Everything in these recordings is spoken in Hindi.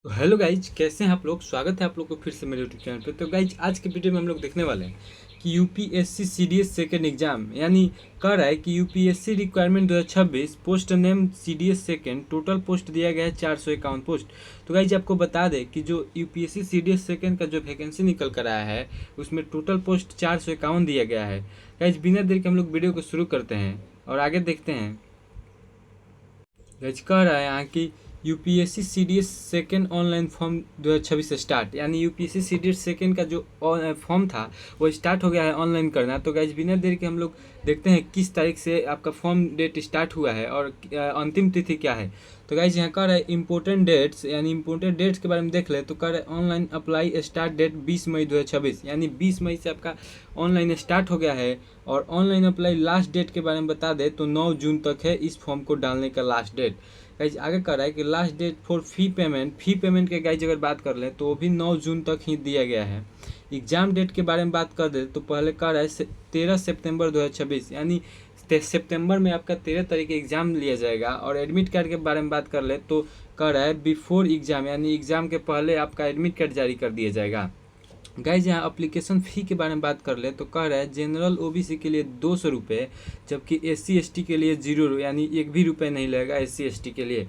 तो हेलो गाइज, कैसे हैं आप लोग। स्वागत है आप लोग को फिर से मेरे यूट्यूब चैनल पे। तो गाइज, आज के वीडियो में हम लोग देखने वाले हैं कि यूपीएससी सीडीएस सेकेंड एग्जाम यानी कह रहा है कि UPSC requirement 2026 post name CDS second total post दिया गया है 451 पोस्ट। तो गाइज, आपको बता दें कि जो यूपीएससी सीडीएस सेकेंड का जो वैकेंसी निकल कर आया है उसमें टोटल पोस्ट 451 दिया गया है। गाइज, बिना देर के हम लोग वीडियो को शुरू करते हैं और आगे देखते हैं। गाइज, कह रहा है यहाँ की UPSC CDS second online form 2026 से स्टार्ट, यानी यूपीएससी सीडीएस सेकेंड का जो फॉर्म था वो स्टार्ट हो गया है ऑनलाइन करना। तो गाइज, बिना देर के हम लोग देखते हैं किस तारीख से आपका फॉर्म डेट स्टार्ट हुआ है और अंतिम तिथि क्या है। तो गाइज, यहाँ कह रहा है इंपॉर्टेंट डेट्स, यानी इंपॉर्टेंट डेट्स के बारे में देख ले तो कह रहा है ऑनलाइन अप्लाई स्टार्ट डेट 20 मई 2026, यानी 20 मई से आपका ऑनलाइन स्टार्ट हो गया है। और ऑनलाइन अप्लाई लास्ट डेट के बारे में बता दे तो 9 जून तक है इस फॉर्म को डालने का लास्ट डेट। गाइज, आगे कर रहा है कि last date for fee payment के गाइज अगर बात कर ले तो वो भी 9 जून तक ही दिया गया है। एग्जाम डेट के बारे में बात कर दे तो पहले कह रहा है 13 सितंबर 2026, यानी सितंबर में आपका 13 तारीख को एग्जाम लिया जाएगा। और एडमिट कार्ड के बारे में बात कर ले तो कह रहा है बिफोर एग्जाम, यानी एग्जाम के पहले आपका एडमिट कार्ड जारी कर दिया जाएगा। गाइज, यहाँ अप्लीकेशन फ़ी के बारे में बात कर ले तो कह रहा है जनरल ओबीसी के लिए 200 रुपये, जबकि एससी एसटी के लिए 0, यानी एक भी रुपये नहीं लगेगा एससी एसटी के लिए।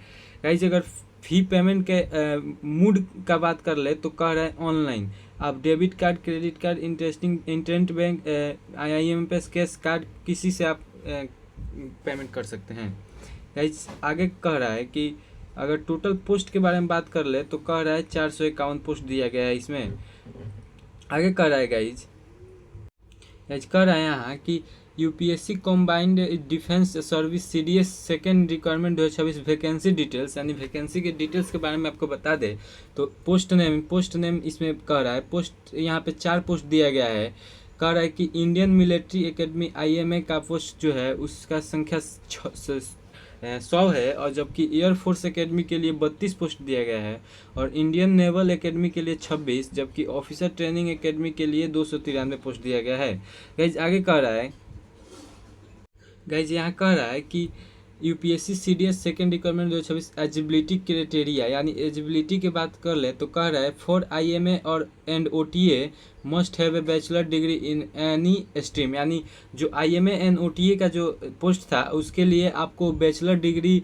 गाइज, अगर फ़ी पेमेंट के मूड का बात कर ले तो कह रहा है ऑनलाइन आप debit card, credit card, internet bank, IIMPS cash card किसी से आप पेमेंट कर सकते हैं। गाइज, आगे कह रहा है कि अगर टोटल पोस्ट के बारे में बात कर ले तो कह रहा है 451 पोस्ट दिया गया है इसमें। आगे कह रहा है गाइज, कह रहा है यहाँ कि UPSC combined defence service CDS second requirement 2026 vacancy details, यानी वैकेंसी के डिटेल्स के बारे में आपको बता दे तो पोस्ट नेम इसमें कह रहा है पोस्ट यहाँ पे 4 पोस्ट दिया गया है। कह रहा है कि इंडियन मिलिट्री एकेडमी IMA का पोस्ट जो है उसका संख्या 100 है, और जबकि एयरफोर्स एकेडमी के लिए 32 पोस्ट दिया गया है, और इंडियन नेवल एकेडमी के लिए 26, जबकि ऑफिसर ट्रेनिंग एकेडमी के लिए 293 पोस्ट दिया गया है। गाइज, आगे कह रहा है, गाइज यहाँ कह रहा है कि UPSC CDS second requirement 2026 eligibility criteria, यानी एजिबिलिटी की बात कर ले तो कह रहा है फॉर IMA और and OTA must have a bachelor degree in any stream, यानी जो IMA एंड OTA का जो पोस्ट था उसके लिए आपको बैचलर डिग्री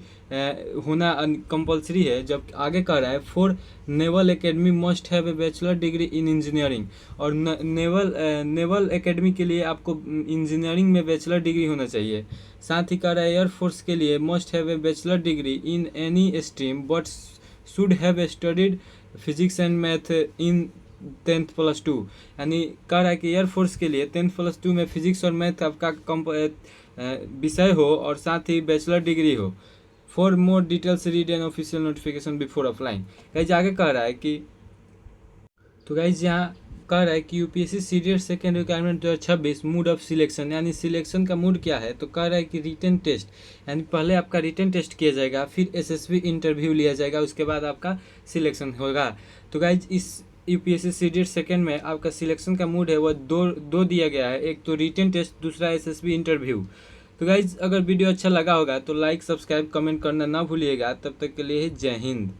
होना कंपलसरी है। जब आगे कह रहा है for naval academy must have a bachelor degree in engineering, और नेवल एकेडमी के लिए आपको इंजीनियरिंग में बैचलर डिग्री होना चाहिए। साथ ही कह रहा है एयरफोर्स के लिए must have a bachelor degree in any stream but should have studied physics and math in 10th+2, यानी कह रहा है कि एयरफोर्स के लिए 10th+2 में फिजिक्स और मैथ आपका विषय हो और साथ ही बैचलर डिग्री हो। For more details read an official notification before applying. Guys, आगे कह रहा है कि तो गाइज यहाँ कह रहा है कि UPSC CDS second requirement 2026 mood off selection, यानी सिलेक्शन का मूड क्या है तो कह रहा है कि रिटन टेस्ट, यानी पहले आपका रिटन टेस्ट किया जाएगा, फिर एसएसबी इंटरव्यू लिया जाएगा, उसके बाद आपका सिलेक्शन होगा। तो गाइज, इस यूपीएससी सीडीएस सेकेंड में आपका सिलेक्शन का मूड है वह दो दिया गया है, एक तो रिटन टेस्ट, दूसरा एसएसबी इंटरव्यू। तो गाइज, अगर वीडियो अच्छा लगा होगा तो लाइक, सब्सक्राइब, कमेंट करना ना भूलिएगा। तब तक के लिए जय हिंद।